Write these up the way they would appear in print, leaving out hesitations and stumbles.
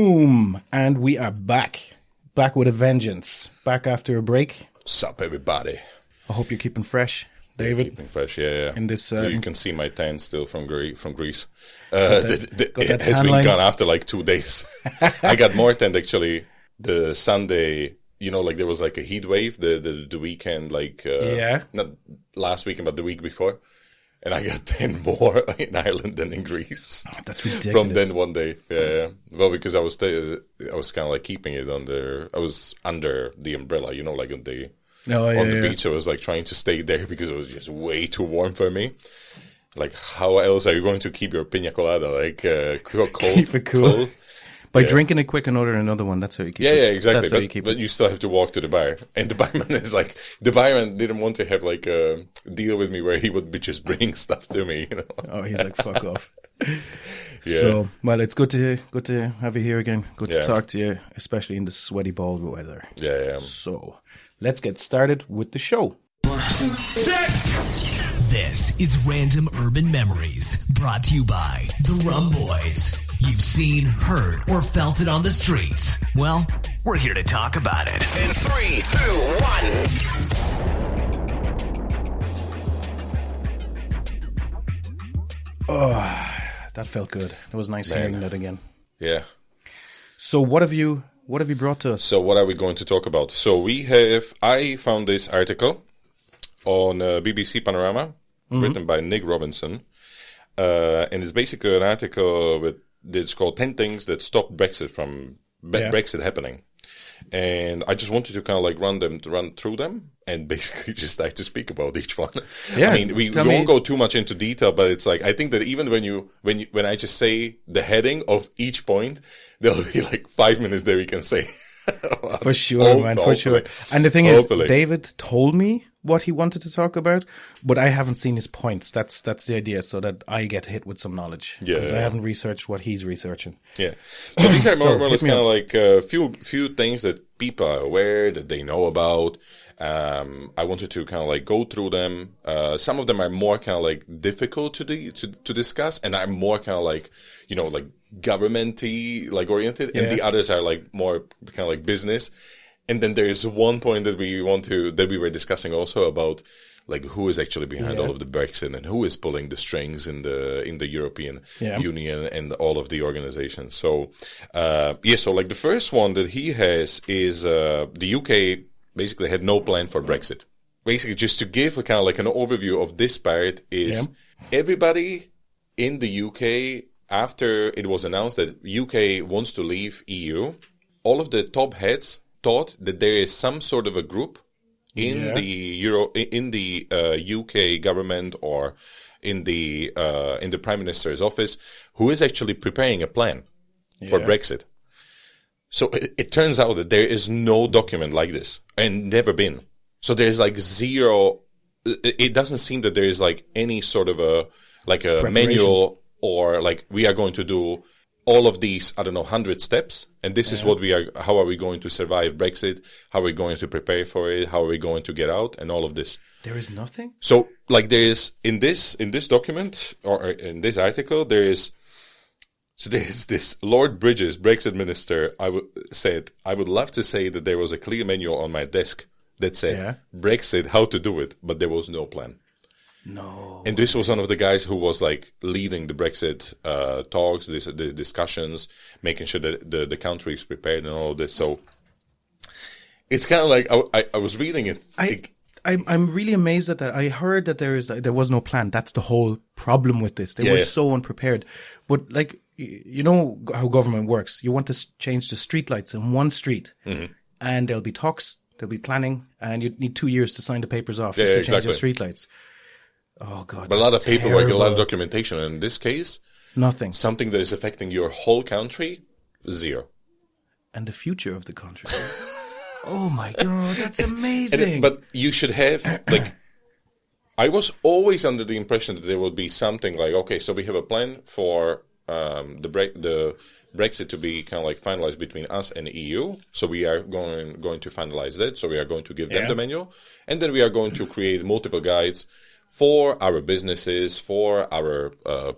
Boom! And we are back. Back with a vengeance. Back after a break. Sup, everybody. I hope you're keeping fresh, David. Keeping fresh, yeah. In this, you can see my tan still from Greece. It has been gone after like 2 days. I got more tan actually the Sunday. You know, like there was like a heat wave the weekend, like not last weekend, but the week before. And I got 10 more in Ireland than in Greece. Oh, that's ridiculous. From then one day. Yeah. Well, because I was kind of like keeping it I was under the umbrella, you know, like on the beach. I was like trying to stay there because it was just way too warm for me. Like, how else are you going to keep your pina colada? Like, cold. Keep it cool. By drinking it quick and ordering another one, that's how you keep it. Yeah, exactly. But you still have to walk to the bar. And the barman is like, the barman didn't want to have like a deal with me where he would be just bringing stuff to me, you know. Oh, he's like, fuck off. Yeah. So, well, it's good to have you here again. Good to talk to you, especially in the sweaty, bald weather. Yeah. So, let's get started with the show. This is Random Urban Memories, brought to you by The Rum Boys. You've seen, heard, or felt it on the streets. Well, we're here to talk about it. In 3, 2, 1. Oh, that felt good. It was nice hearing that again. Yeah. So what have you brought to us? So what are we going to talk about? So I found this article on BBC Panorama, written by Nick Robinson. And it's basically an article it's called 10 Things That Stopped Brexit from Brexit happening. And I just wanted to kind of like run through them and basically just start to speak about each one. Yeah, I mean, we won't go too much into detail, but it's like, I think that even when I just say the heading of each point, there'll be like 5 minutes there we can say. For sure, man, for sure. And the thing is, David told me what he wanted to talk about, but I haven't seen his points. That's the idea, so that I get hit with some knowledge. Yeah, because I haven't researched what he's researching. Yeah. So these are more or less kind of like a few things that people are aware, that they know about. I wanted to kind of like go through them. Some of them are more kind of like difficult to discuss, and are more kind of like, you know, like government-y, like oriented, and the others are like more kind of like business. And then there's one point that we were discussing also about like who is actually behind all of the Brexit and who is pulling the strings in the European Union and all of the organizations. So so like the first one that he has is the UK basically had no plan for Brexit. Basically, just to give a kind of like an overview of this part is everybody in the UK, after it was announced that UK wants to leave EU, all of the top heads thought that there is some sort of a group in the UK government or in the Prime Minister's office who is actually preparing a plan for Brexit. So it turns out that there is no document like this, and never been. So there's like zero. It doesn't seem that there is like any sort of a manual, or like we are going to do all of these, 100 steps, and this is how are we going to survive Brexit, how are we going to prepare for it, how are we going to get out, and all of this. There is nothing? So, like there is, in this document, or in this article, there's this Lord Bridges, Brexit minister, I would love to say that there was a clear manual on my desk that said, Brexit, how to do it, but there was no plan. No. And this was one of the guys who was like leading the Brexit talks, the discussions, making sure that the country is prepared and all of this. So it's kind of like I was reading it. I'm really amazed at that. I heard that there was no plan. That's the whole problem with this. They were so unprepared. But like, you know how government works. You want to change the streetlights in one street, and there'll be talks, there'll be planning, and you need 2 years to sign the papers off just to change the streetlights. Oh, God. But a lot of paperwork, a lot of documentation. And in this case, nothing. Something that is affecting your whole country, zero. And the future of the country. Oh, my God. That's amazing. But you should have, like, I was always under the impression that there would be something like, okay, so we have a plan for the Brexit to be kind of like finalized between us and the EU. So we are going to finalize that. So we are going to give them the manual. And then we are going to create multiple guides for our businesses, for our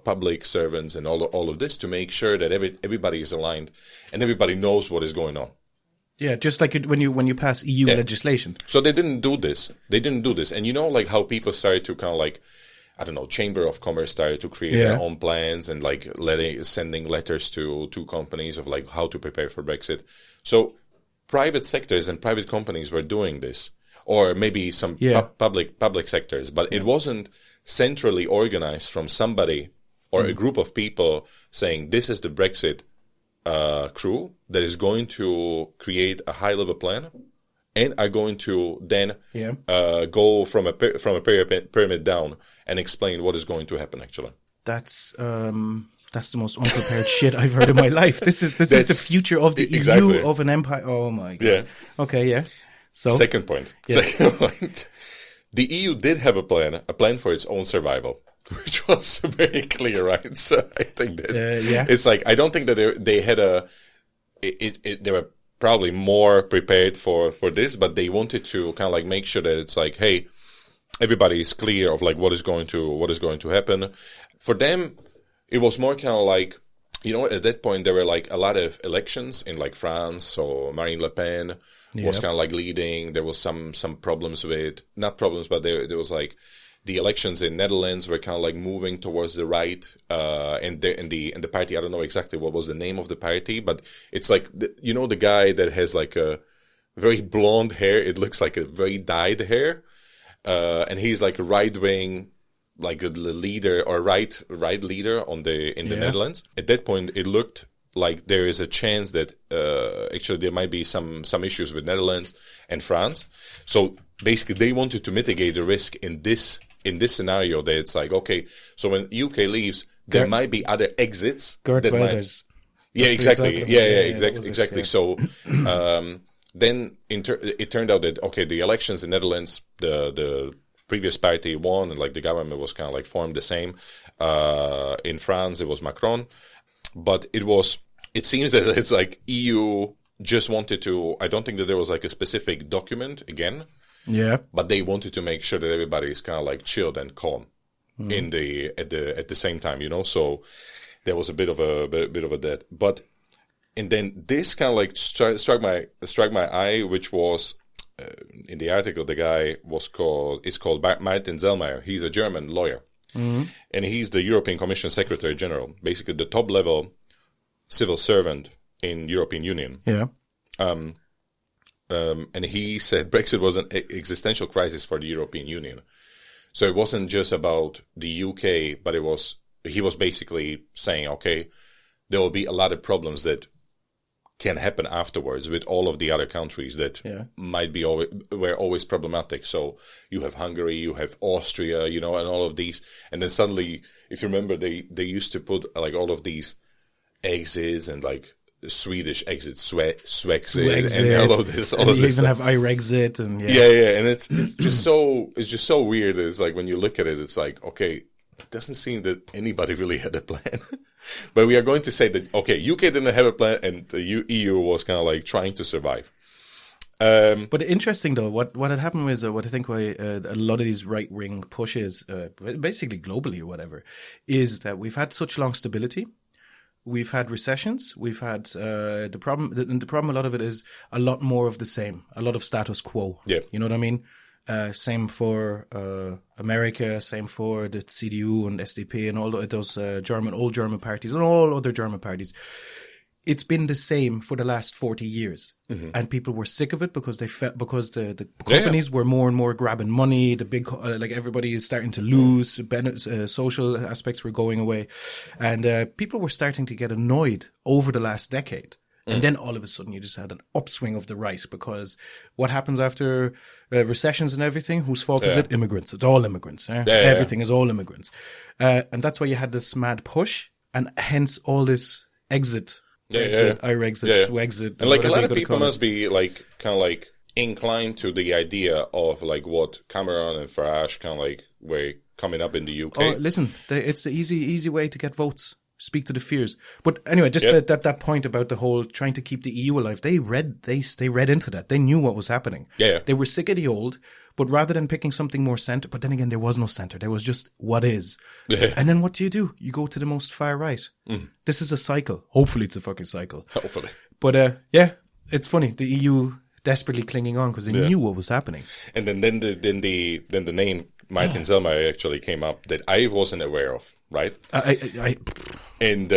public servants, and all of this, to make sure that everybody is aligned and everybody knows what is going on. Yeah, just like when you pass EU legislation. So they didn't do this. And you know, like how people started to kind of like, I don't know, Chamber of Commerce started to create their own plans and like sending letters to companies of like how to prepare for Brexit. So private sectors and private companies were doing this, or maybe some public sectors, but it wasn't centrally organized from somebody or a group of people saying this is the Brexit crew that is going to create a high-level plan and are going to then go from a pyramid down and explain what is going to happen. Actually, that's the most unprepared shit I've heard in my life. This is the future of the EU, of an empire. Oh my god. Yeah. Okay. Yeah. So second point. The EU did have a plan for its own survival, which was very clear, right? So I think that it's like, I don't think that they had they were probably more prepared for this, but they wanted to kind of like make sure that it's like, hey, everybody is clear of like what is going to happen. For them, it was more kind of like, you know, at that point there were like a lot of elections in like France, so Marine Le Pen was kind of like leading. There was some problems with, not problems, but there was like the elections in Netherlands were kind of like moving towards the right, and the party, I don't know exactly what was the name of the party, but it's like, you know, the guy that has like a very blonde hair, it looks like a very dyed hair, and he's like a right-wing, like a leader or right leader in the Netherlands. At that point, it looked like there is a chance that actually there might be some issues with Netherlands and France. So basically, they wanted to mitigate the risk in this scenario. That it's like, okay, so when UK leaves, there might be other exits. Gert Wilders. Exactly. Exactly. So then it turned out that, okay, the elections in Netherlands, the previous party won, and like the government was kind of like formed the same. In France, it was Macron. But it seems that it's like EU just wanted to, I don't think that there was like a specific document again. Yeah. But they wanted to make sure that everybody is kind of like chilled and calm at the same time, you know. So there was a bit of that. But and then this kind of like struck my eye, which was in the article, the guy is called Martin Zellmeyer. He's a German lawyer. Mm-hmm. And he's the European Commission Secretary General, basically the top level civil servant in European Union. Yeah. And he said Brexit was an existential crisis for the European Union. So it wasn't just about the UK, but he was basically saying, okay, there will be a lot of problems that can happen afterwards with all of the other countries that were always problematic. So you have Hungary, you have Austria, you know, and all of these. And then suddenly, if you remember, they used to put like all of these exits and like Swedish exit, Swexit, and all of this. All of you this even stuff. Have iRexit, and and it's just so weird. It's like when you look at it, it's like, okay, it doesn't seem that anybody really had a plan. But we are going to say that, okay, UK didn't have a plan and the EU was kind of like trying to survive. But interesting though, what had happened was what I think why a lot of these right-wing pushes, basically globally or whatever, is that we've had such long stability. We've had recessions. We've had the problem. A lot of it is a lot more of the same. A lot of status quo. Yeah, you know what I mean. Same for America. Same for the CDU and SDP and all those old German parties and all other German parties. It's been the same for the last 40 years, and people were sick of it because they felt the companies were more and more grabbing money. The big like everybody is starting to lose. Social aspects were going away, and people were starting to get annoyed over the last decade. And then all of a sudden you just had an upswing of the right, because what happens after recessions and everything? Whose fault is it? Immigrants. It's all immigrants. Everything is all immigrants, and that's why you had this mad push, and hence all this exit. iRexit, Swexit. And like a lot of people must be like kind of like inclined to the idea of like what Cameron and Farage kind of like were coming up in the UK. Oh, listen, it's the easy way to get votes. Speak to the fears. But anyway, just that point about the whole trying to keep the EU alive, they read into that. They knew what was happening. They were sick of the old, But rather than picking something more center, but then again, there was no center. There was just what is. And then what do? You go to the most far right. This is a cycle. Hopefully it's a fucking cycle. Hopefully. But yeah, it's funny. The EU desperately clinging on because they knew what was happening. And then the name Martin Zellmeyer actually came up that I wasn't aware of, right? And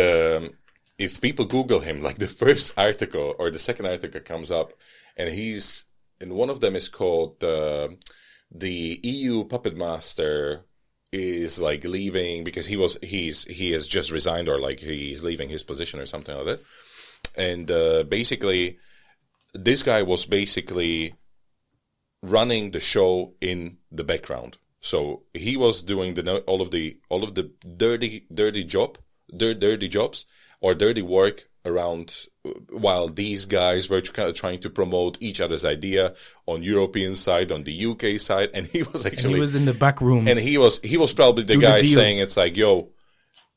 if people Google him, like the first article or the second article comes up, and one of them is called the EU puppet master is like leaving because he has just resigned or like he's leaving his position or something like that. And basically, this guy was basically running the show in the background. So he was doing all of the dirty jobs or dirty work around while these guys were kind of trying to promote each other's idea on European side, on the UK side, and he was in the back rooms, and he was probably the guy saying it's like, yo,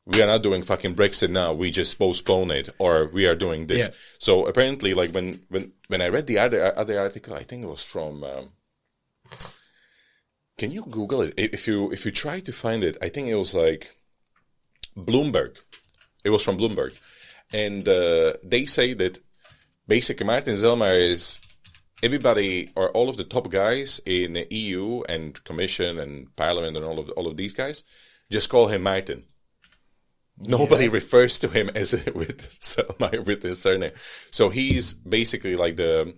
we are not doing fucking Brexit now, we just postpone it, or we are doing this. Yeah. So apparently, like when I read the other article, I think it was from. Can you Google it? If you try to find it, I think it was like Bloomberg. It was from Bloomberg. And they say that basically Martin Zellmeyer is everybody or all of the top guys in the EU and Commission and Parliament and all of these guys just call him Martin. Nobody refers to him as with Zellmeyer with his surname. So he's basically like the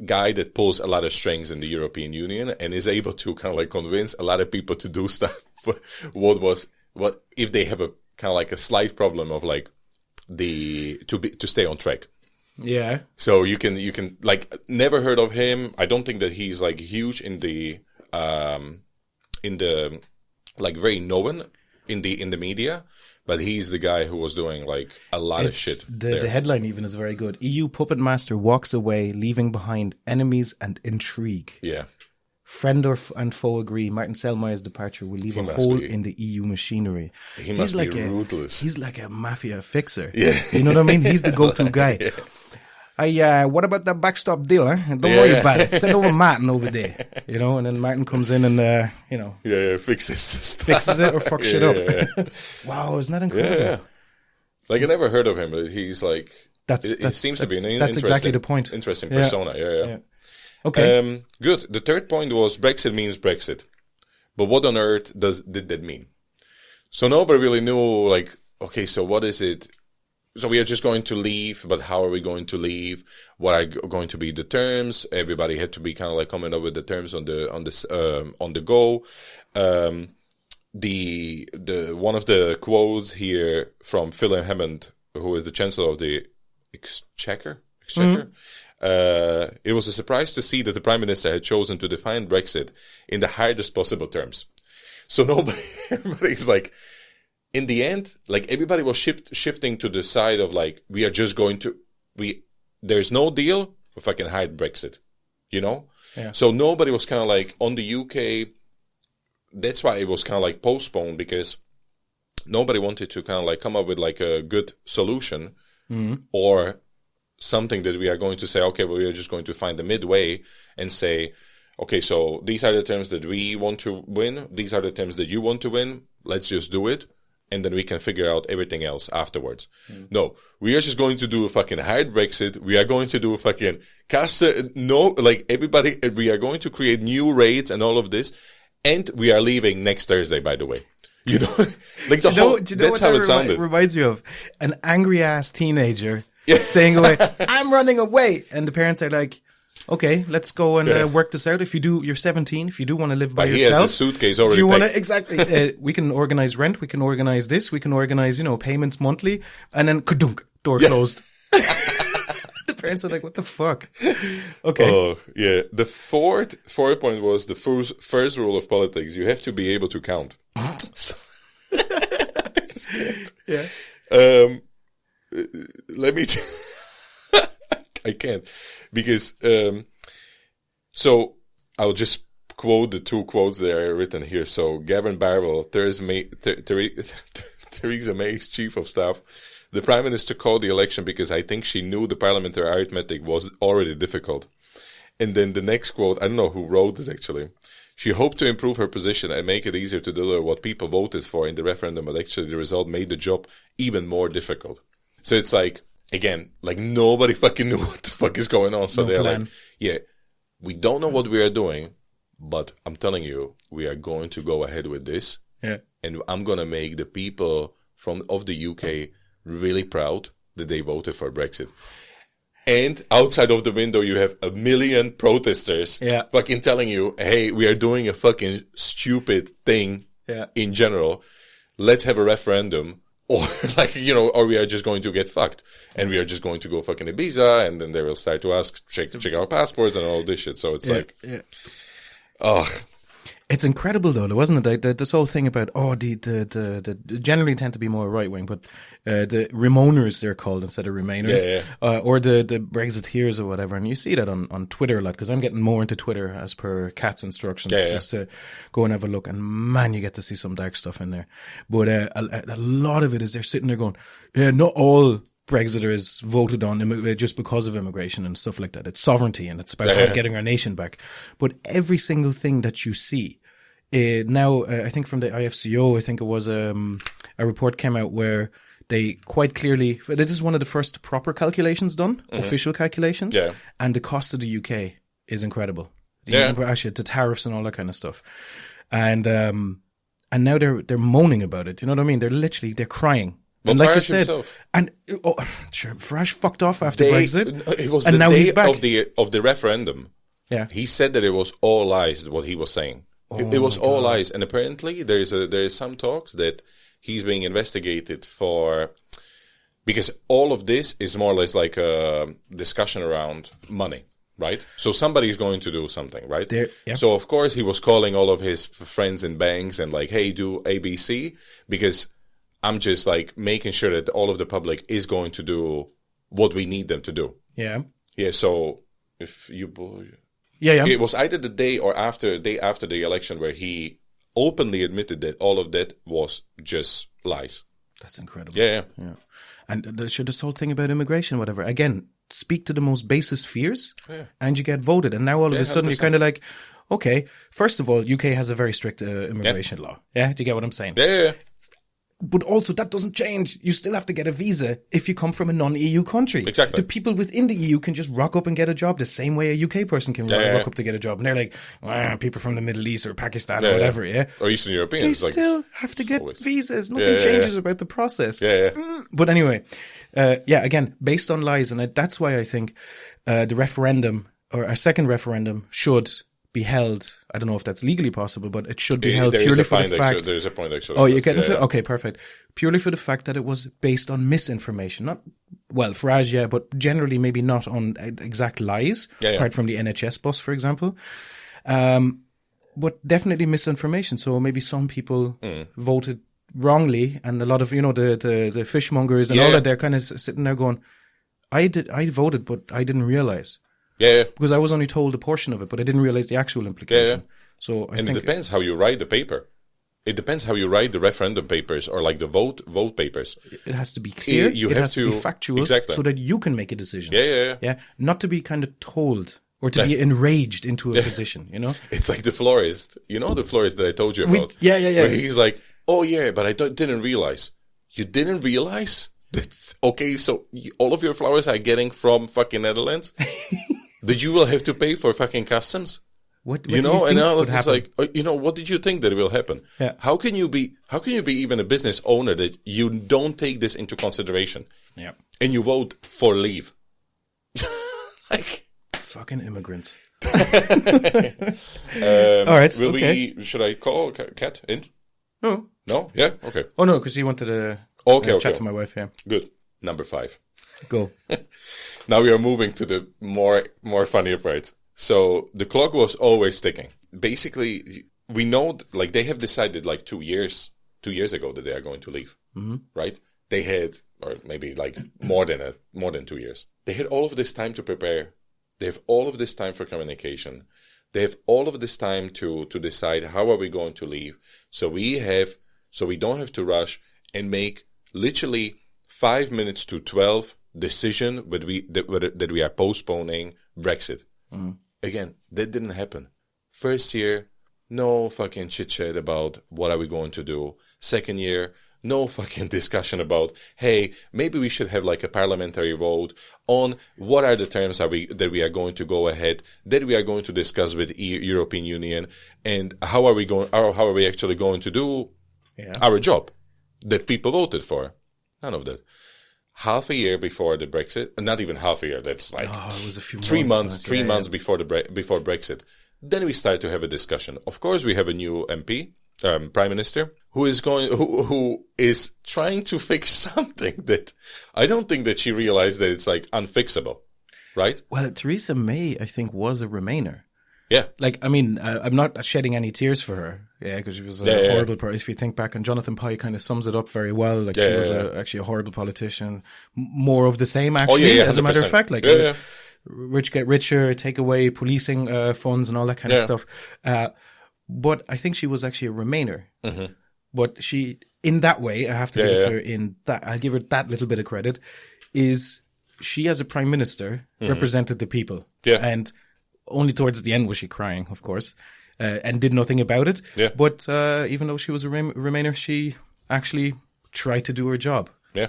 guy that pulls a lot of strings in the European Union and is able to kind of like convince a lot of people to do stuff. What if they have a kind of like a slight problem of like to stay on track. Yeah. So you can like never heard of him. I don't think that he's like huge in the like very known in the media, but he's the guy who was doing like a lot of shit. The headline even is very good. EU puppet master walks away, leaving behind enemies and intrigue. Yeah. Friend and foe agree. Martin Zellmeyer's departure will leave a hole in the EU machinery. He must be ruthless. He's like a mafia fixer. Yeah. You know what I mean? He's the go-to guy. Yeah. What about that backstop deal? Huh? Don't worry about it. Send over Martin over there. You know, and then Martin comes in and you know, fixes it or fucks shit up. Wow, isn't that incredible? Yeah. Like I never heard of him, but he's like it seems to be an interesting, exactly the point. Interesting persona. Yeah. Okay. Good. The third point was Brexit means Brexit. But what on earth did that mean? So nobody really knew, like, okay, so what is it? So we are just going to leave, but how are we going to leave? What are going to be the terms? Everybody had to be kind of like coming up with the terms on the go. The one of the quotes here from Philip Hammond, who is the Chancellor of the Exchequer. It was a surprise to see that the Prime Minister had chosen to define Brexit in the hardest possible terms. So everybody's like, in the end, like everybody was shifting to the side of like, we are just going to, there's no deal, we fucking hide Brexit, you know? Yeah. So nobody was kind of like, on the UK, that's why it was kind of like postponed, because nobody wanted to kind of like come up with like a good solution or something that we are going to say, okay, well, we are just going to find the midway and say, okay, so these are the terms that we want to win. These are the terms that you want to win. Let's just do it. And then we can figure out everything else afterwards. No, we are just going to do a fucking hard Brexit. We are going to do a fucking everybody, we are going to create new rates and all of this. And we are leaving next Thursday, by the way. You know, like that's how it sounded. Reminds me of an angry ass teenager saying away, I'm running away. And the parents are like, okay, let's go and work this out. If you do, you're 17. If you do want to live by yourself. He has the suitcase already. Do you want to, exactly. We can organize rent. We can organize this. We can organize, payments monthly. And then kadunk, door closed. The parents are like, what the fuck? Okay. Oh, yeah. The fourth point was the first rule of politics. You have to be able to count. So, I just can't. Yeah. Let me. I can't because. So I'll just quote the two quotes that are written here. So Gavin Barwell, Theresa May's chief of staff. The Prime Minister called the election because I think she knew the parliamentary arithmetic was already difficult. And then the next quote, I don't know who wrote this actually. She hoped to improve her position and make it easier to deliver what people voted for in the referendum, but actually the result made the job even more difficult. So it's like, again, like nobody fucking knew what the fuck is going on. So they're like, yeah, we don't know what we are doing, but I'm telling you, we are going to go ahead with this. Yeah. And I'm going to make the people of the UK really proud that they voted for Brexit. And outside of the window, you have a million protesters fucking telling you, hey, we are doing a fucking stupid thing in general. Let's have a referendum. Or like, you know, or we are just going to get fucked. And we are just going to go fucking Ibiza. And then they will start to ask, check our passports and all this shit. So it's ugh. It's incredible though, wasn't it? This whole thing about, the generally tend to be more right wing, but the Remoaners they're called instead of Remainers, or the Brexiteers or whatever. And you see that on Twitter a lot, because I'm getting more into Twitter as per Kat's instructions, just to go and have a look. And man, you get to see some dark stuff in there. But a lot of it is they're sitting there going, not all Brexiters voted on just because of immigration and stuff like that. It's sovereignty and it's about getting our nation back. But every single thing that you see now, I think from the IFCO, I think it was a report came out where they quite clearly, this is one of the first proper calculations done, official calculations, and the cost of the UK is incredible. The tariffs and all that kind of stuff, and now they're moaning about it. You know what I mean? They're crying. Well, and like Farage you said, himself. And Farage fucked off after Brexit. It was and the now day he's back. of the referendum. Yeah, he said that it was all lies. What he was saying, it was all lies. And apparently, there is some talks that he's being investigated for, because all of this is more or less like a discussion around money. Right? So somebody's going to do something, right? So, of course, he was calling all of his friends in banks and like, hey, do ABC, because I'm just like making sure that all of the public is going to do what we need them to do. Yeah. Yeah. So if you, it was either the day after the election where he openly admitted that all of that was just lies. That's incredible. Yeah. And this whole thing about immigration, whatever, again, speak to the most basest fears and you get voted. And now all of a sudden 100%. You're kind of like, okay, first of all, UK has a very strict immigration law. Yeah. Do you get what I'm saying? Yeah. But also, that doesn't change. You still have to get a visa if you come from a non-EU country. Exactly. The people within the EU can just rock up and get a job the same way a UK person can rock up to get a job. And they're like, people from the Middle East or Pakistan or whatever, or Eastern Europeans. They still have to get visas. Nothing changes about the process. But anyway, again, based on lies. And that's why I think the referendum, or a second referendum, should be held. I don't know if that's legally possible, but it should be held purely for the fact. There is a point actually. Oh, you're getting to it? Okay, perfect. Purely for the fact that it was based on misinformation. Not, well, Farage, but generally maybe not on exact lies, apart from the NHS bus, for example. But definitely misinformation. So maybe some people voted wrongly, and a lot of, the fishmongers and all that, they're kind of sitting there going, I voted, but I didn't realize. Because I was only told a portion of it, but I didn't realize the actual implication. So I think it depends how you write the paper. It depends how you write the referendum papers or like the vote papers. It has to be clear. It has to be factual, so that you can make a decision. Yeah. Not to be kind of told or to be enraged into a position. It's like the florist. The florist that I told you about. Where he's like, oh yeah, but I didn't realize. You didn't realize? Okay, so all of your flowers are getting from fucking Netherlands. That you will have to pay for fucking customs. What and now it's just like, what did you think that will happen? Yeah. How can you be even a business owner that you don't take this into consideration? Yeah. And you vote for leave. Like fucking immigrants. All right. Should I call Kat in? No. No? Yeah? Okay. Oh no, because he wanted to chat to my wife, Good. Number 5. Go. Now we are moving to the more funnier part. So the clock was always ticking. Basically, we know, like, they have decided like 2 years ago that they are going to leave, right? They had, or maybe like more than 2 years. They had all of this time to prepare. They have all of this time for communication. They have all of this time to decide how are we going to leave. So we don't have to rush and make literally 5 minutes to 12 decision that we are postponing Brexit. again, that didn't happen. First year, no fucking chit-chat about what are we going to do. Second year, no fucking discussion about, hey, maybe we should have like a parliamentary vote on what are the terms that we are going to go ahead, that we are going to discuss with European Union, and how are we actually going to do our job that people voted for. None of that. Half a year before the Brexit, not even half a year, that's like it was a few 3 months, 3 months before Brexit. Then we start to have a discussion. Of course, we have a new MP, Prime Minister, who is trying to fix something that I don't think that she realized that it's like unfixable, right? Well, Theresa May, I think, was a Remainer. Yeah. Like, I mean, I'm not shedding any tears for her. Yeah, because she was a horrible person. If you think back, and Jonathan Pye kind of sums it up very well. Like, she was actually a horrible politician. More of the same, actually, as a matter of fact. Like, rich get richer, take away policing funds and all that kind of stuff. But I think she was actually a Remainer. Mm-hmm. But she, in that way, I have to give her in that, I'll give her that little bit of credit, is she as a Prime Minister represented the people. Yeah. And only towards the end was she crying, of course, and did nothing about it. Yeah. But even though she was a Remainer, she actually tried to do her job. Yeah.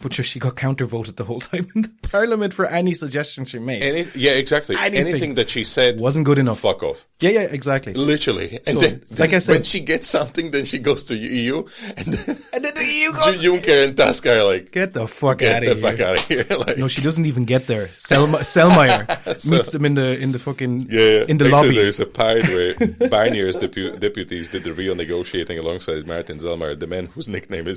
But she got counter-voted the whole time in the Parliament for any suggestion she made. Exactly. Anything that she said wasn't good enough. Fuck off. Yeah, exactly. Literally. And so, then, like I said, when she gets something, then she goes to EU, and then the EU goes. Juncker and Tusk are like, get the fuck out of here. Fuck out of here. Like, no, she doesn't even get there. Selmayr meets them in the fucking in the actually, lobby. There's a part where Barnier's deputies did the real negotiating alongside Martin Selmayr, the man whose nickname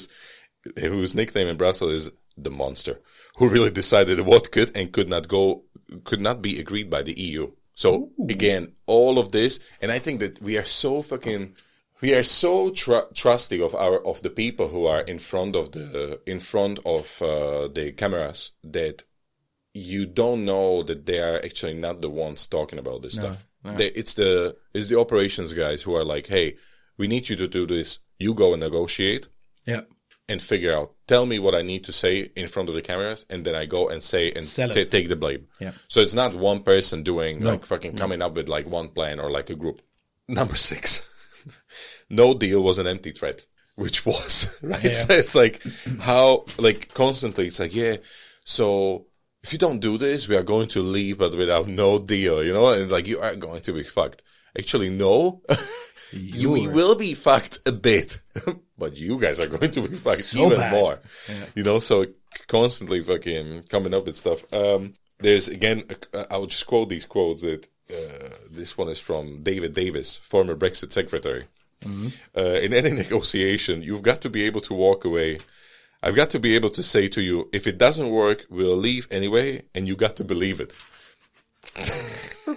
in Brussels is the monster, who really decided what could and could not be agreed by the EU. So again, all of this, and I think that we are so trusting of the people who are in front of the cameras, that you don't know that they are actually not the ones talking about this stuff. No. It's the operations guys who are like, hey, we need you to do this. You go and negotiate. Yeah. And figure out, tell me what I need to say in front of the cameras, and then I go and say and take the blame. Yeah. So it's not one person doing coming up with like one plan or like a group. Number 6, no deal was an empty threat, which was right. Yeah. So it's like how like constantly it's like so if you don't do this, we are going to leave, but without no deal, and like you are going to be fucked. Actually, no. We will be fucked a bit, but you guys are going to be fucked so even bad. More. Yeah. So constantly fucking coming up with stuff. There's, again, I'll just quote these quotes that this one is from David Davis, former Brexit secretary. Mm-hmm. In any negotiation, you've got to be able to walk away. I've got to be able to say to you, if it doesn't work, we'll leave anyway, and you got to believe it.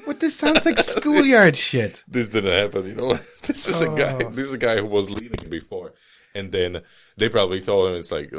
But this sounds like schoolyard shit. This didn't happen, This is a guy who was leaving before, and then they probably told him it's like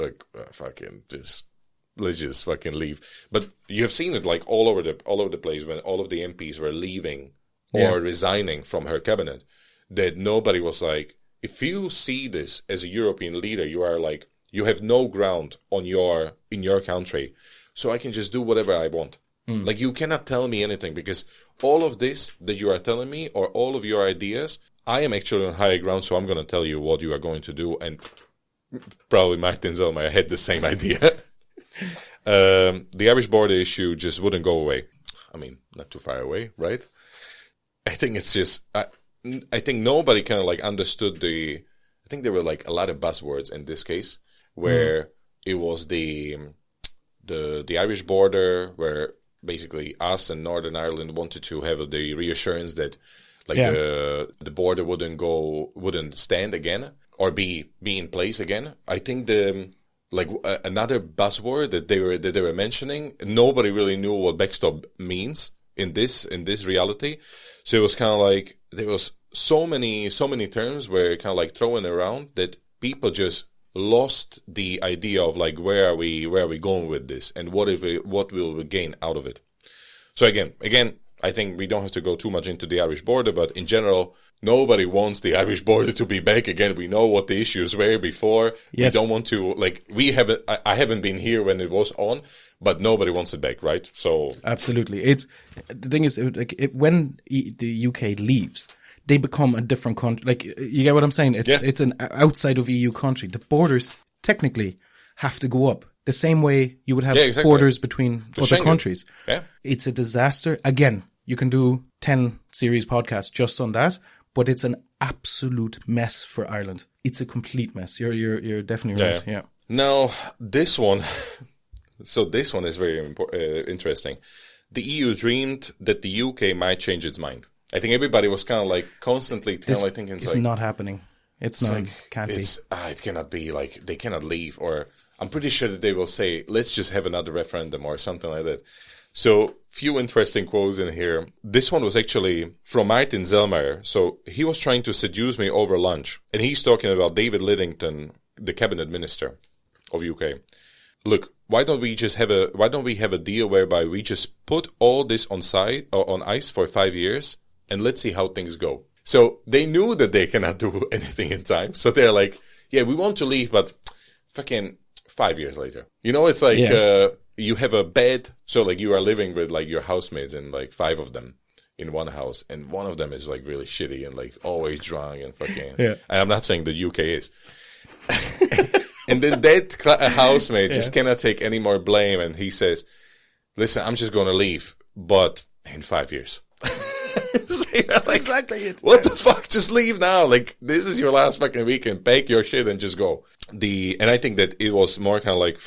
let's just fucking leave. But you have seen it like all over the place when all of the MPs were leaving or resigning from her cabinet. That nobody was like, if you see this as a European leader, you are like, you have no ground in your country, so I can just do whatever I want. Like, you cannot tell me anything, because all of this that you are telling me, or all of your ideas, I am actually on higher ground, so I'm going to tell you what you are going to do. And probably Martin Selmayr had the same idea. The Irish border issue just wouldn't go away. I mean, not too far away, right? I think it's just, I think nobody kind of like understood I think there were like a lot of buzzwords in this case, where it was the Irish border, where basically us and Northern Ireland wanted to have the reassurance that like the border wouldn't stand again or be in place again. I think another buzzword that they were mentioning, nobody really knew what backstop means in this reality. So it was kind of like there was so many terms were kind of like thrown around that people just lost the idea of like where are we going with this, and what will we gain out of it. So again, I think we don't have to go too much into the Irish border, but in general, nobody wants the Irish border to be back again. We know what the issues were before. Yes. We don't want to, like, I haven't been here when it was on, but nobody wants it back, right? So absolutely. The thing is, when the UK leaves, they become a different country. Like, you get what I'm saying? It's an outside of EU country. The borders technically have to go up the same way you would have borders between other countries. Yeah. It's a disaster. Again, you can do 10 series podcasts just on that, but it's an absolute mess for Ireland. It's a complete mess. You're definitely right. Yeah. Now, this one, so this one is very interesting. The EU dreamed that the UK might change its mind. I think everybody was kind of like constantly thinking it's not happening. It's not, like, can't be. It cannot be, like, they cannot leave, or I'm pretty sure that they will say, let's just have another referendum or something like that. So, few interesting quotes in here. This one was actually from Martin Zellmeyer. So, he was trying to seduce me over lunch. And he's talking about David Lidington, the cabinet minister of UK. Look, why don't we have a deal whereby we just put all this on ice for 5 years and let's see how things go. So, they knew that they cannot do anything in time. So, they're like, yeah, we want to leave, but fucking 5 years later. You know, it's like... you have a bed, so like you are living with like your housemates and like 5 of them in one house, and one of them is like really shitty and like always drunk and fucking. Yeah. And I'm not saying the UK is. And then that housemate just cannot take any more blame, and he says, "Listen, I'm just going to leave, but in 5 years." That's like, exactly it. What the fuck? Just leave now. Like, this is your last fucking weekend. Pack your shit and just go. And I think that it was more kind of like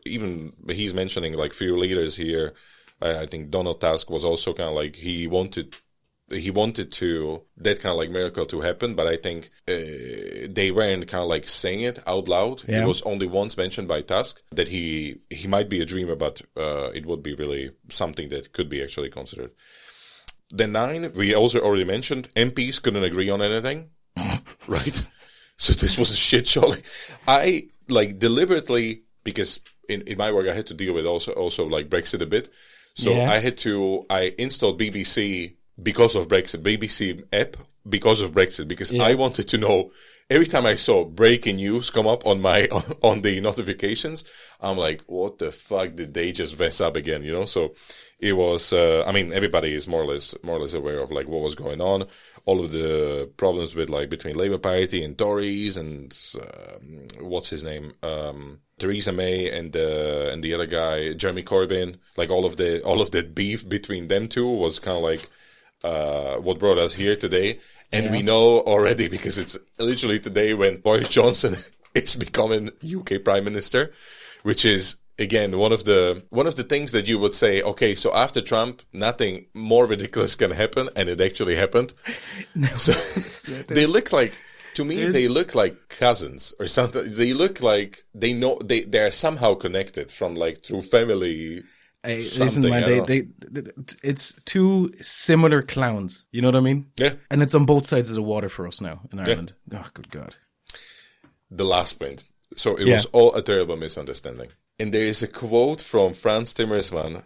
even he's mentioning like few leaders here. I think Donald Tusk was also kind of like he wanted to that kind of like miracle to happen, but I think they weren't kind of like saying it out loud. Yeah. It was only once mentioned by Tusk that he might be a dreamer, but it would be really something that could be actually considered. The 9, we also already mentioned, MPs couldn't agree on anything, right? So this was a shit show. I like deliberately, because in my work I had to deal with also like Brexit a bit. So I installed BBC because of Brexit, BBC app because of Brexit, because I wanted to know every time I saw breaking news come up on on the notifications, I'm like, what the fuck did they just mess up again? You know, so it was, I mean, everybody is more or less aware of like what was going on, all of the problems with like between Labour Party and Tories and, what's his name? Theresa May and the other guy, Jeremy Corbyn, like all of that beef between them two was kind of like, what brought us here today. And we know already, because it's literally today when Boris Johnson is becoming UK Prime Minister, which is, again, one of the things that you would say, okay, so after Trump, nothing more ridiculous can happen, and it actually happened. No, so they look like, to me, they look like cousins or something. They look like they know they are somehow connected from like through family. Listen, man, it's two similar clowns. You know what I mean? Yeah. And it's on both sides of the water for us now in Ireland. Yeah. Oh, good God. The last point. So it was all a terrible misunderstanding. And there is a quote from Frans Timmermans,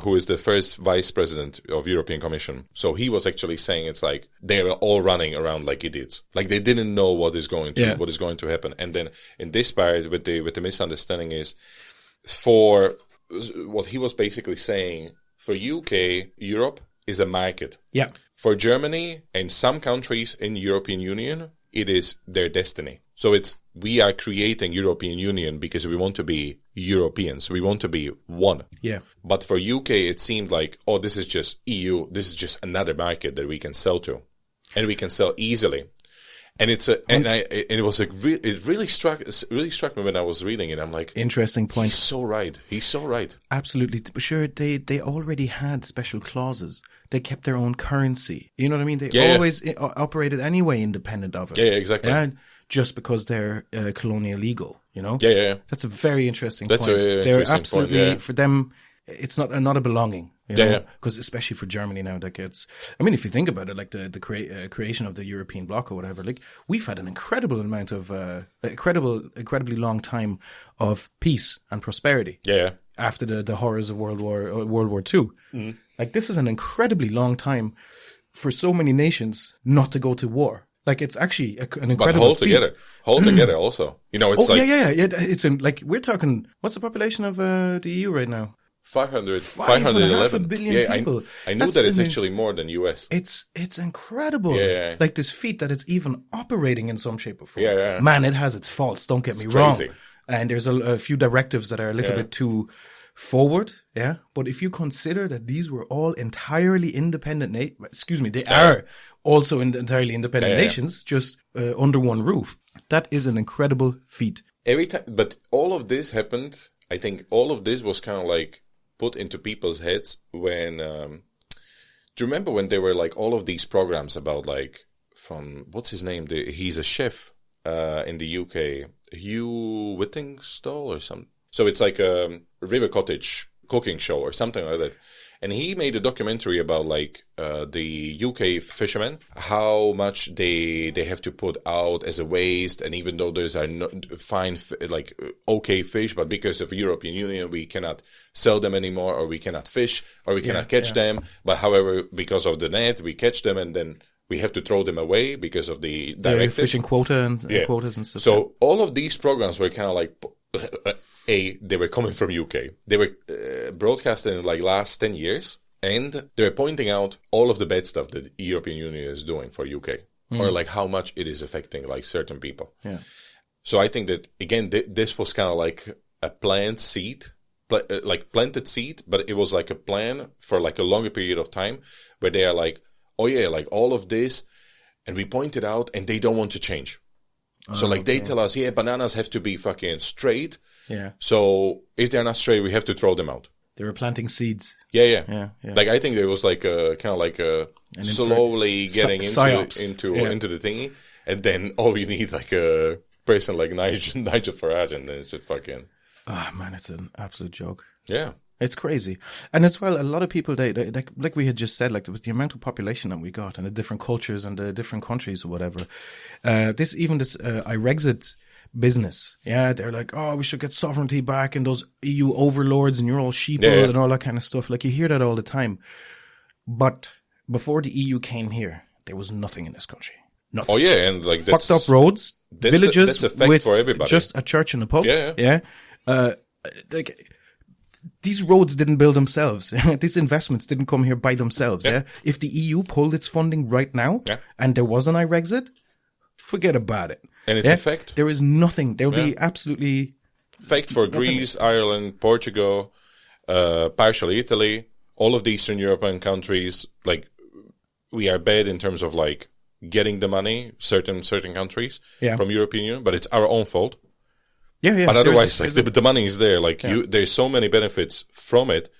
who is the first vice president of European Commission. So he was actually saying it's like they were all running around like idiots. Like they didn't know what is going to happen. And then in this part with the misunderstanding is for what he was basically saying, for UK, Europe is a market. Yeah. For Germany and some countries in European Union, it is their destiny. So we are creating European Union because we want to be Europeans. We want to be one. Yeah. But for UK, it seemed like, oh, this is just EU. This is just another market that we can sell to, and we can sell easily. And it really struck me when I was reading it. I'm like, interesting point. He's so right. Absolutely. But sure, they already had special clauses. They kept their own currency. You know what I mean? They always operated anyway independent of it. Yeah, exactly. And just because they're colonial ego, you know? Yeah. That's a very interesting point. They're absolutely, for them, it's not a belonging. You know? Because especially for Germany now, that gets. I mean, if you think about it, like the creation of the European bloc or whatever, like we've had an incredible amount of incredibly long time of peace and prosperity. Yeah. After the horrors of World War II, like this is an incredibly long time for so many nations not to go to war. Like, it's actually an incredible feat. Hold together also. You know, it's It's like, we're talking, what's the population of the EU right now? 511 billion people. I knew that it's actually more than US. It's incredible. Yeah. Like, this feat that it's even operating in some shape or form. Yeah. Man, it has its faults. Don't get me wrong. And there's a few directives that are a little bit too forward. Yeah. But if you consider that these were all entirely independent, they are also entirely independent nations, just under one roof. That is an incredible feat. Every time, but all of this happened. I think all of this was kind of like put into people's heads when, do you remember when there were like all of these programs about like, from, what's his name? He's a chef in the UK, Hugh Whittingstall or something. So it's like a River Cottage cooking show or something like that. And he made a documentary about like the UK fishermen, how much they have to put out as a waste, and even though there's a fine okay fish, but because of European Union we cannot sell them anymore, or we cannot fish, or we cannot catch them. But however, because of the net, we catch them and then we have to throw them away because of the directives. Fishing quota and quotas and stuff. So all of these programs were kind of like. They were coming from UK. They were broadcasted in like last 10 years, and they were pointing out all of the bad stuff that the European Union is doing for UK, or like how much it is affecting like certain people. Yeah. So I think that again, this was kind of like a planted seed, but it was like a plan for like a longer period of time, where they are like, oh yeah, like all of this, and we point it out, and they don't want to change. So like they tell us, yeah, bananas have to be fucking straight. Yeah. So if they're not straight, we have to throw them out. They were planting seeds. Yeah. Like I think there was like a kind of like a slowly getting into the thingy, and then you need like a person like Nigel Farage, and then it's just fucking. Ah, man, it's an absolute joke. Yeah. It's crazy. And as well, a lot of people, they like we had just said, like with the amount of population that we got and the different cultures and the different countries or whatever, this iREXIT business, they're like, oh, we should get sovereignty back, and those EU overlords, and you're all sheeple and all that kind of stuff. Like, you hear that all the time. But before the EU came here, there was nothing in this country. Nothing. Oh yeah, and like fucked up roads, villages that's a fact with for everybody. Just a church and a pub. Yeah. Like, these roads didn't build themselves. These investments didn't come here by themselves. Yeah. If the EU pulled its funding right now, and there was an iREXIT, forget about it. And it's a fact. There is nothing. There will be absolutely fact for Greece, Ireland, Portugal, partially Italy, all of the Eastern European countries. Like, we are bad in terms of like getting the money, certain countries from European Union, but it's our own fault. Yeah. But otherwise, the money is there. Like there's so many benefits from it.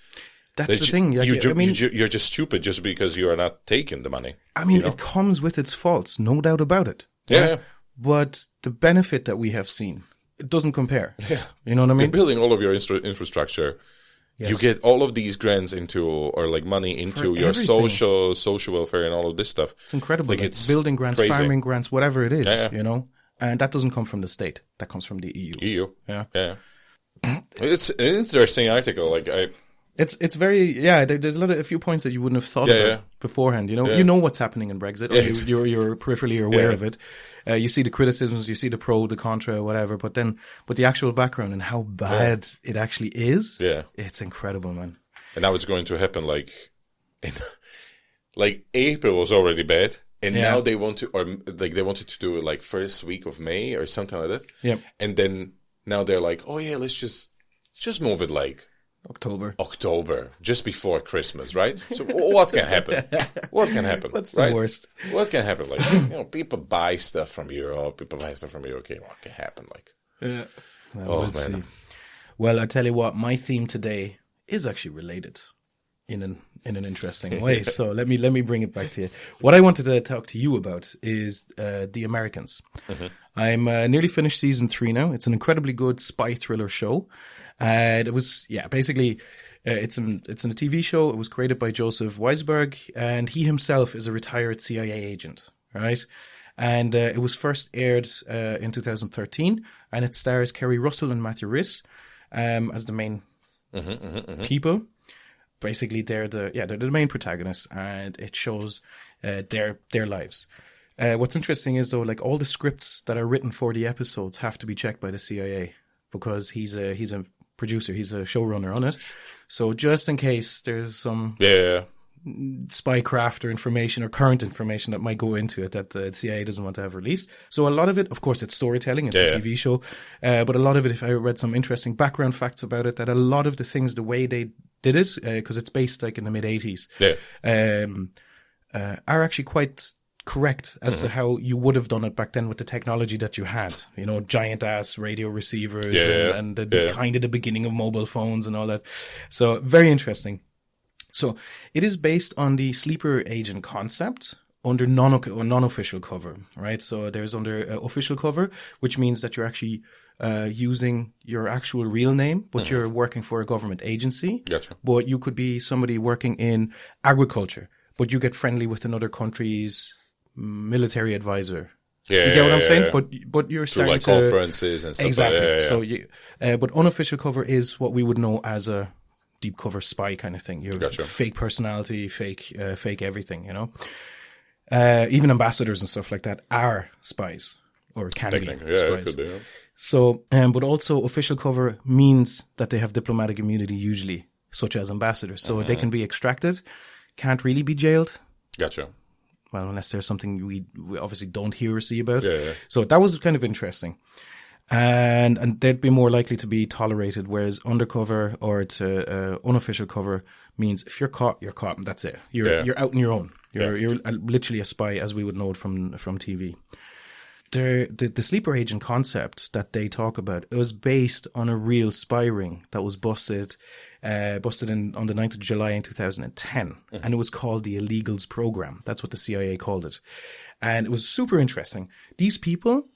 That's the thing. Like, you're just stupid just because you are not taking the money. I mean, it comes with its faults, no doubt about it. Yeah. But the benefit that we have seen, it doesn't compare. Yeah. You know what I mean? You're building all of your infrastructure. Yes. You get all of these grants money into your social welfare and all of this stuff. It's incredible. Like it's building grants, crazy. Farming grants, whatever it is, you know? And that doesn't come from the state. That comes from the EU. Yeah. It's an interesting article. It's very, there's a few points that you wouldn't have thought about beforehand. You know, you know what's happening in Brexit. Or you're peripherally aware of it. You see the criticisms, you see the pro, the contra, whatever. But the actual background and how bad it actually is, it's incredible, man. And now it's going to happen April was already bad. And now they want to, they wanted to do it first week of May or something like that. Yep. And then now they're like, oh yeah, let's just move it October, just before Christmas, right? So what can happen? What can happen? What's the worst? What can happen? People buy stuff from Europe, people buy stuff from the UK. What can happen? We'll see. Well, I tell you what, my theme today is actually related in an interesting way. So let me bring it back to you. What I wanted to talk to you about is The Americans. Mm-hmm. I'm nearly finished season 3 now. It's an incredibly good spy thriller show. It was basically it's a TV show. It was created by Joseph Weisberg, and he himself is a retired CIA agent, right? And it was first aired in 2013, and it stars Kerry Russell and Matthew Rhys as the main people. basically they're the main protagonists, and it shows their lives. What's interesting is though, like all the scripts that are written for the episodes have to be checked by the CIA because he's a producer, he's a showrunner on it. So just in case there's some spycraft or information or current information that might go into it that the CIA doesn't want to have released. So a lot of it, of course, it's storytelling, it's a TV show, but a lot of it, if I read some interesting background facts about it, that a lot of the things, the way they did it, because it's based like in the mid-80s, are actually quite correct as to how you would have done it back then with the technology that you had, you know, giant ass radio receivers and the kind of the beginning of mobile phones and all that. So very interesting. So it is based on the sleeper agent concept under non-official cover, right? So there's under official cover, which means that you're actually using your actual real name, but you're working for a government agency. Gotcha. But you could be somebody working in agriculture, but you get friendly with another country's military advisor. You get what I'm saying? But you're starting like conferences and stuff. Exactly. So but unofficial cover is what we would know as a deep cover spy kind of thing. You're fake personality, fake everything, you know. Even ambassadors and stuff like that are spies or can be spies. Could be, yeah. So, but also official cover means that they have diplomatic immunity usually, such as ambassadors. So they can be extracted, can't really be jailed. Gotcha. Well, unless there's something we obviously don't hear or see about. So that was kind of interesting. And they'd be more likely to be tolerated, whereas undercover or to unofficial cover means if you're caught, you're caught, and that's it. You're out on your own. You're literally a spy, as we would know it from TV. The sleeper agent concept that they talk about, it was based on a real spy ring that was busted on the 9th of July in 2010, and it was called the Illegals Program. That's what the CIA called it, and it was super interesting. These people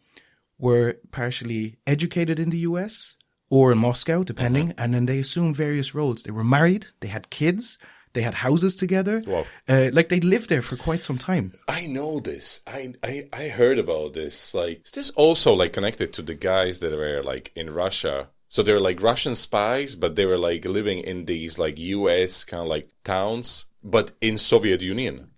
were partially educated in the US or in Moscow, depending, and then they assumed various roles. They were married, they had kids, they had houses together. Wow. Like they lived there for quite some time. I know this. I heard about this. Like, is this also like connected to the guys that were like in Russia? So they're like Russian spies, but they were like living in these like US kind of like towns, but in Soviet Union.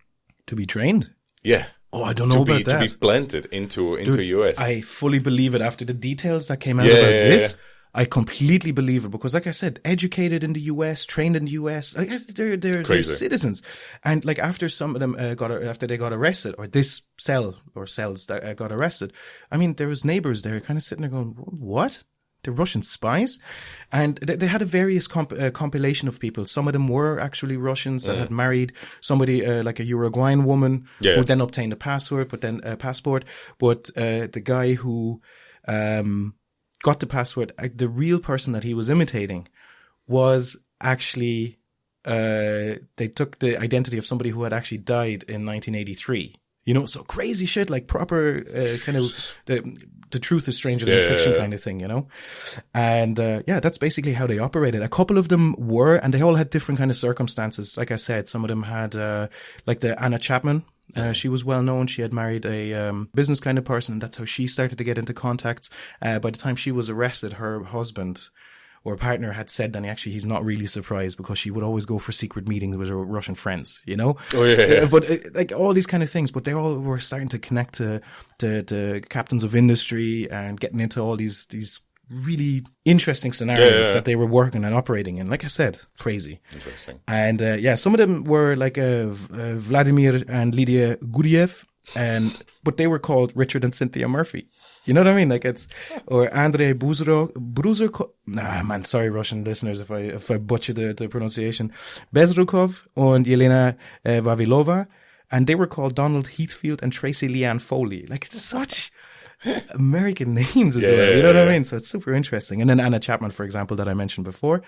To be trained? Yeah. Oh, I don't know about that. To be planted into US. I fully believe it after the details that came out about this. I completely believe it because, like I said, educated in the US, trained in the US, I guess they're citizens. And like after some of them after they got arrested, or this cell or cells that got arrested, I mean, there was neighbors there kind of sitting there going, "What? They're Russian spies?" And they had a various compilation of people. Some of them were actually Russians that had married somebody like a Uruguayan woman who then obtained a passport. But the guy who got the passport, the real person that he was imitating was actually they took the identity of somebody who had actually died in 1983. You know, so crazy shit, like proper kind of the truth is stranger than fiction kind of thing, you know? And that's basically how they operated. A couple of them were, and they all had different kind of circumstances. Like I said, some of them had like the Anna Chapman. She was well known. She had married a business kind of person. That's how she started to get into contacts. By the time she was arrested, her husband or partner had said that he's not really surprised because she would always go for secret meetings with her Russian friends, you know? Oh, yeah. But like all these kind of things, but they all were starting to connect to captains of industry and getting into all these really interesting scenarios that they were working and operating in. Like I said, crazy. Interesting. And some of them were like Vladimir and Lydia Guriev, but they were called Richard and Cynthia Murphy. You know what I mean? Like or Andrei Bruzerkov. Nah, man, sorry, Russian listeners, if I butcher the pronunciation. Bezrukov and Yelena Vavilova, and they were called Donald Heathfield and Tracy Leanne Foley. Like, it's such American names as well. You know what I mean? So it's super interesting. And then Anna Chapman, for example, that I mentioned before.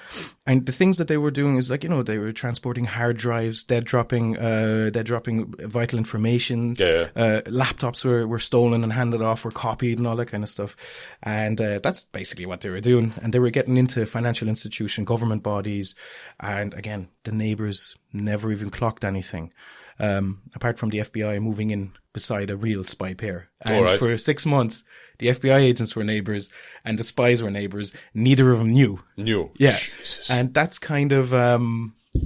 And the things that they were doing is like, you know, they were transporting hard drives, dead dropping vital information. Laptops were stolen and handed off, were copied and all that kind of stuff. And that's basically what they were doing. And they were getting into financial institution, government bodies. And again, the neighbors never even clocked anything. Apart from the FBI moving in beside a real spy pair. And for 6 months, the FBI agents were neighbors and the spies were neighbors. Neither of them knew. Yeah. Jesus. And that's kind of,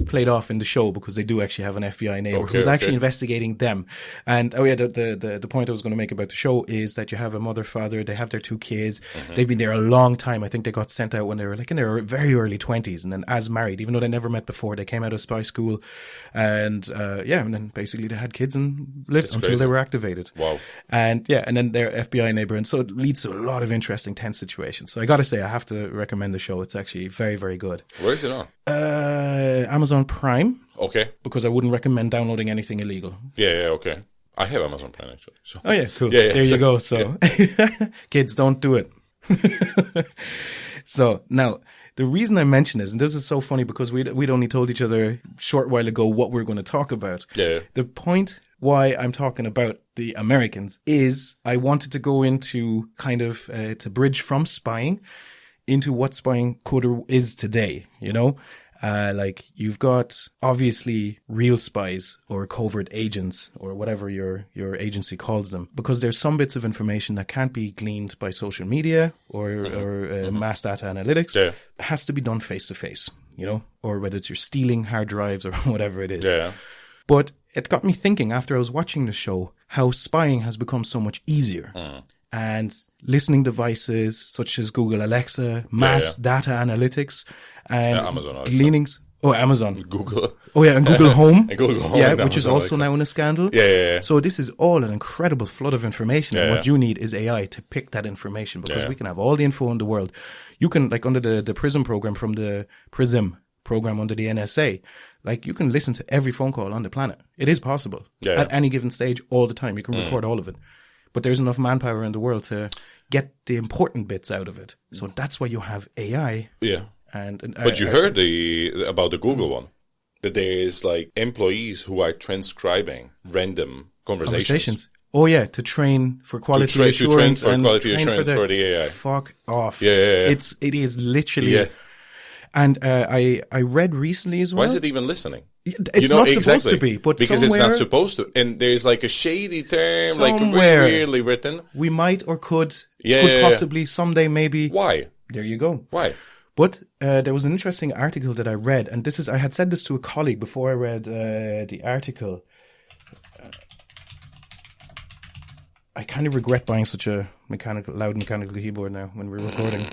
played off in the show because they do actually have an FBI neighbor who's actually investigating them. And the point I was going to make about the show is that you have a mother, father, they have their 2 kids. They've been there a long time. I think they got sent out when they were like in their very early 20s, and then as married, even though they never met before, they came out of spy school, and and then basically they had kids and lived until they were activated. Wow. And then their FBI neighbor, and so it leads to a lot of interesting tense situations. So I got to say, I have to recommend the show. It's actually very, very good. Where is it on? Amazon Prime. Okay. Because I wouldn't recommend downloading anything illegal. Yeah, okay. I have Amazon Prime, actually. So. Oh, yeah, cool. Yeah, there you go. So, kids, don't do it. So, now, the reason I mention this, and this is so funny because we'd only told each other a short while ago what we're going to talk about. Yeah. The point why I'm talking about the Americans is I wanted to go into kind of to bridge from spying into what spying could or is today, you know? Like you've got obviously real spies or covert agents or whatever your agency calls them, because there's some bits of information that can't be gleaned by social media or mass data analytics. Yeah. It has to be done face to face, you know, or whether it's you're stealing hard drives or whatever it is. Yeah. But it got me thinking after I was watching the show how spying has become so much easier. And listening devices such as Google Alexa, mass data analytics, and Amazon Alexa. Gleanings. Oh, Amazon. Google. Oh, yeah, and Google Home. And Google Home. Yeah, which is also now in a scandal. Yeah. So this is all an incredible flood of information. And what you need is AI to pick that information, because we can have all the info in the world. You can, like under the PRISM program from the PRISM program under the NSA, like you can listen to every phone call on the planet. It is possible at any given stage all the time. You can record all of it. But there's enough manpower in the world to get the important bits out of it. So that's why you have AI. Yeah. But you heard about the Google one, that there is like employees who are transcribing random conversations. Oh yeah, to train for quality assurance. For the AI. Fuck off. Yeah. It is literally. Yeah. And I read recently as well. Why is it even listening? It's not supposed to be, but because it's not supposed to. And there's like a shady term, like really weirdly written. We might or could possibly someday maybe. Why? There you go. Why? But there was an interesting article that I read, and I had said this to a colleague before I read the article. I kind of regret buying such a loud mechanical keyboard now when we're recording.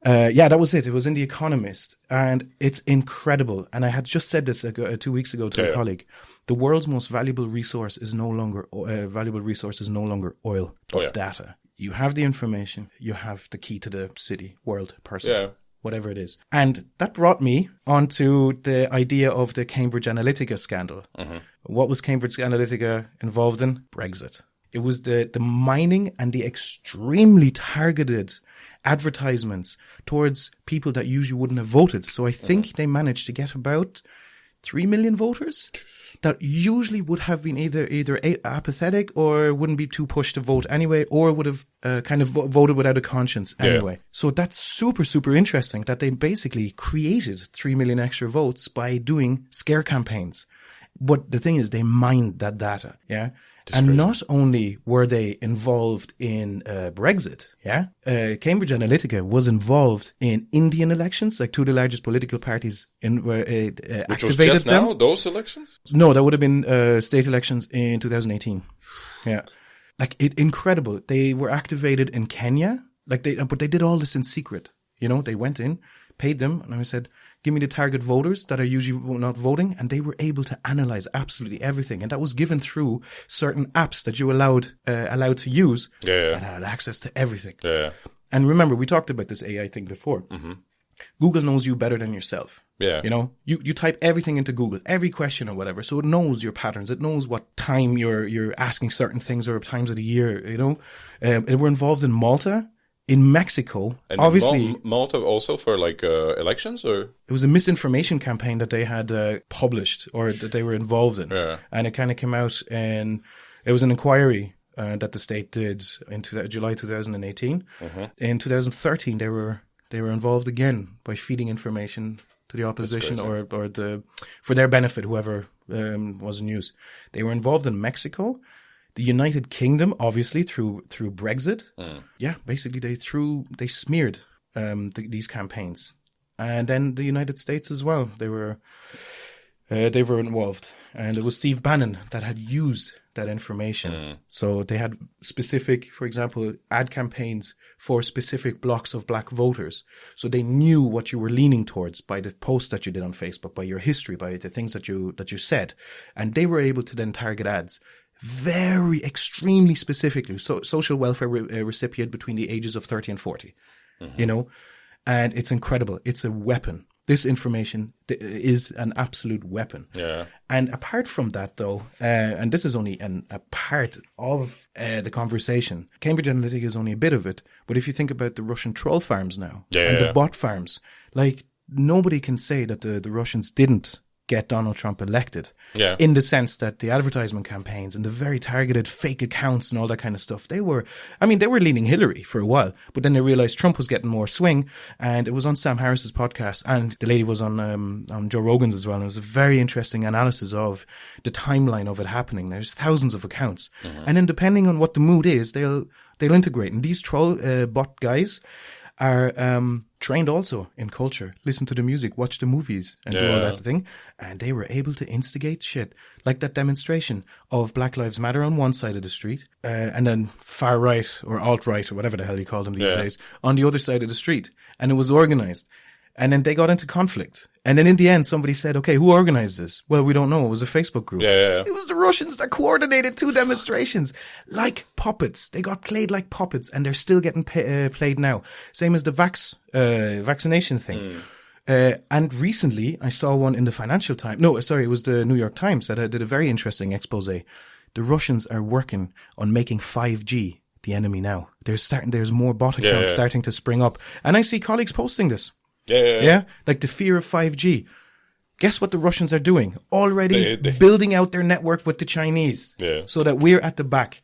That was it. It was in The Economist, and it's incredible. And I had just said this 2 weeks ago to a colleague. The world's most valuable resource is no longer oil, but data. You have the information. You have the key to the city, world, person, whatever it is. And that brought me onto the idea of the Cambridge Analytica scandal. What was Cambridge Analytica involved in? Brexit. It was the mining and the extremely targeted advertisements towards people that usually wouldn't have voted. So I think they managed to get about 3 million voters that usually would have been either apathetic or wouldn't be too pushed to vote anyway, or would have kind of voted without a conscience anyway. So that's super, super interesting that they basically created 3 million extra votes by doing scare campaigns. But the thing is, they mined that data, And not only were they involved in Brexit, Cambridge Analytica was involved in Indian elections, like two of the largest political parties activated Which was just now, those elections? No, that would have been state elections in 2018. Yeah. Like, incredible. They were activated in Kenya, but they did all this in secret. You know, they went in, paid them, and I said, give me the target voters that are usually not voting, and they were able to analyze absolutely everything. And that was given through certain apps that you allowed to use that had access to everything. Yeah. And remember, we talked about this AI thing before. Google knows you better than yourself. Yeah. You know, you type everything into Google, every question or whatever, so it knows your patterns. It knows what time you're asking certain things or times of the year, you know. We're involved in Malta. In Mexico, and obviously... Malta also for, like, elections, or...? It was a misinformation campaign that they had published, or that they were involved in. Yeah. And it kind of came out, and it was an inquiry that the state did in July 2018. In 2013, they were involved again by feeding information to the opposition or for their benefit, whoever was in use. They were involved in Mexico. The United Kingdom, obviously, through Brexit. Basically they smeared these campaigns. And then the United States as well. They were involved. And it was Steve Bannon that had used that information. So they had specific, for example, ad campaigns for specific blocks of black voters. So they knew what you were leaning towards by the posts that you did on Facebook, by your history, by the things that you said. And they were able to then target ads very extremely specifically. So social welfare recipient between the ages of 30 and 40, you know, and it's incredible. It's a weapon. This information is an absolute weapon. Yeah. And apart from that, though, and this is only a part of the conversation, Cambridge Analytica is only a bit of it. But if you think about the Russian troll farms now and the bot farms, like nobody can say that the Russians didn't get Donald Trump elected. Yeah. In the sense that the advertisement campaigns and the very targeted fake accounts and all that kind of stuff, they were leaning Hillary for a while, but then they realized Trump was getting more swing, and it was on Sam Harris's podcast, and the lady was on Joe Rogan's as well, and it was a very interesting analysis of the timeline of it happening. There's thousands of accounts, and then depending on what the mood is, they'll integrate. And these troll bot guys are trained also in culture, listen to the music, watch the movies, and do all that thing. And they were able to instigate shit like that demonstration of Black Lives Matter on one side of the street, and then far right or alt right or whatever the hell you call them these days on the other side of the street. And it was organized. And then they got into conflict. And then in the end, somebody said, okay, who organized this? Well, we don't know. It was a Facebook group. It was the Russians that coordinated two demonstrations like puppets. They got played like puppets, and they're still getting played now. Same as the vaccination thing. And recently I saw one in the Financial Times. No, sorry, it was the New York Times that did a very interesting expose. The Russians are working on making 5G the enemy now. There's more bot accounts starting to spring up. And I see colleagues posting this. Yeah, like the fear of 5G. Guess what the Russians are doing? Already building out their network with the Chinese so that we're at the back.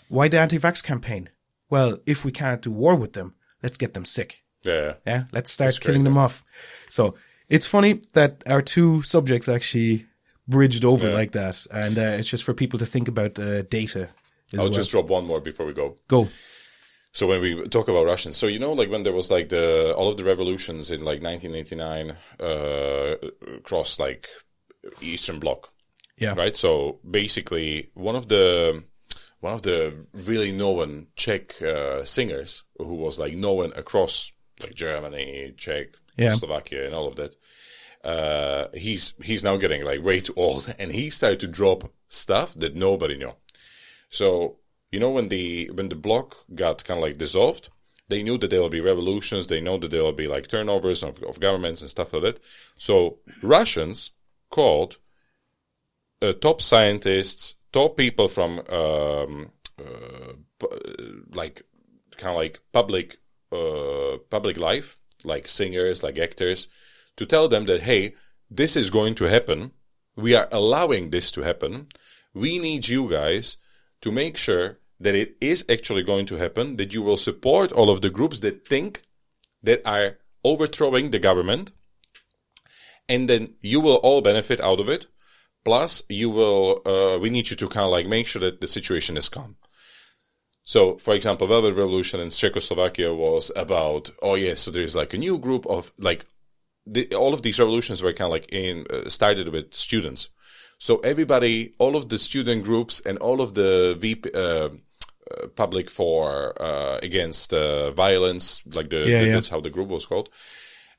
Why the Antivaxx campaign? Well, if we can't do war with them, let's get them sick. Yeah, let's start killing them off. So it's funny that our two subjects actually bridged over like that. And it's just for people to think about data as I'll just drop one more before we go. Go. So when we talk about Russians, so you know, like when there was like all of the revolutions in like 1989 across like Eastern Bloc, right? So basically, one of the really known Czech singers who was like known across like Germany, Czech, Slovakia, and all of that. He's now getting like way too old, and he started to drop stuff that nobody knew. So. You know, when the bloc got kind of like dissolved, they knew that there will be revolutions. They know that there will be like turnovers of governments and stuff like that. So Russians called top scientists, top people from like kind of like public life, like singers, like actors, to tell them that, hey, this is going to happen. We are allowing this to happen. We need you guys to make sure that it is actually going to happen, that you will support all of the groups that think that are overthrowing the government, and then you will all benefit out of it. Plus, you will. We need you to kind of like make sure that the situation is calm. So, for example, Velvet Revolution in Czechoslovakia was about, so there's like a new group of like, all of these revolutions were kind of like started with students. So everybody, all of the student groups and all of the public for against violence, like that's how the group was called.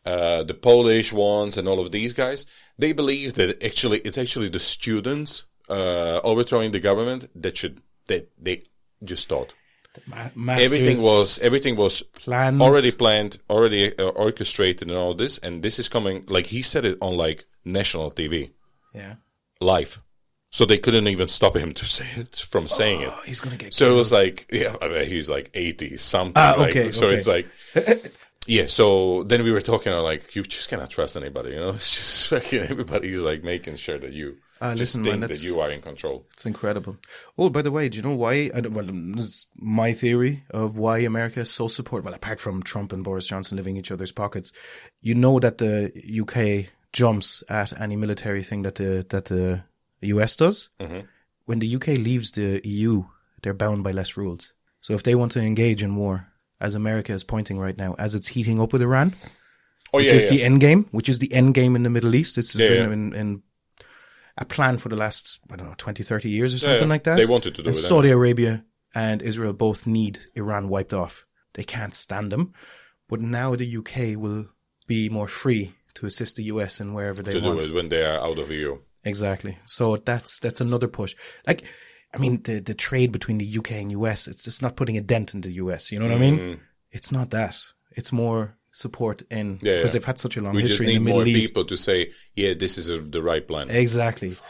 The Polish ones and all of these guys, they believe that it's actually the students overthrowing the government that they just thought. Everything was planned. Already planned, already orchestrated, and all this. And this is coming, like he said it on like national TV. Yeah. Live. So they couldn't even stop him from saying it. He's going to get So killed. It was like, I mean, he's like 80 something. It's like, so then we were talking like, you just cannot trust anybody, you know? It's just fucking everybody's like making sure that you that you are in control. It's incredible. Oh, by the way, do you know why? This is my theory of why America is so supportive. Well, apart from Trump and Boris Johnson living in each other's pockets, you know that the UK jumps at any military thing that the US does. Mm-hmm. When the UK leaves the EU, they're bound by less rules. So if they want to engage in war, as America is pointing right now, as it's heating up with Iran, which is the end game, which is the end game in the Middle East. It's been in a plan for the last, 20, 30 years or something like that. They wanted to do it. Saudi Arabia and Israel both need Iran wiped off. They can't stand them. But now the UK will be more free to assist the US in wherever they want. To do it when they are out of EU. Exactly. So that's another push. Like, I mean, the trade between the UK and US, it's just not putting a dent in the US. You know what I mean? It's not that. It's more support in, because they've had such a long history in the Middle East. We just need more people to say, this is the right plan. Exactly. Fuck.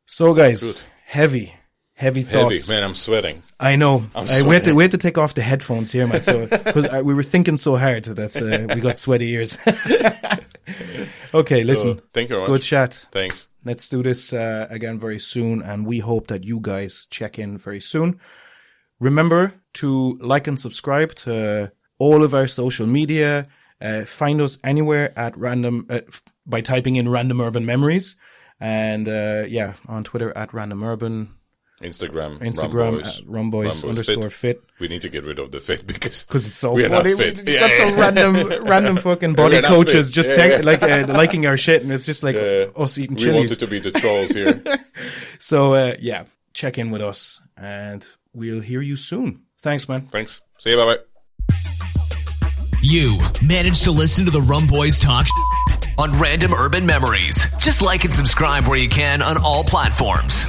So guys, heavy thoughts. Man, I'm sweating. I know. We had to take off the headphones here, man. So, because we were thinking so hard that we got sweaty ears. Okay, listen. Thank you very much. Good chat. Thanks. Let's do this again very soon, and we hope that you guys check in very soon. Remember to like and subscribe to all of our social media. Find us anywhere at random by typing in Random Urban Memories, and on Twitter at Random Urban. Instagram rumboys_fit. We need to get rid of the fit because it's so funny. Not fit. We got some random fucking body coaches just liking our shit, and it's just like us eating chilies. We wanted to be the trolls here. So check in with us, and we'll hear you soon. Thanks, man. Thanks. See you. Bye bye. You managed to listen to the Rum Boys talk on Random Urban Memories. Just like and subscribe where you can on all platforms.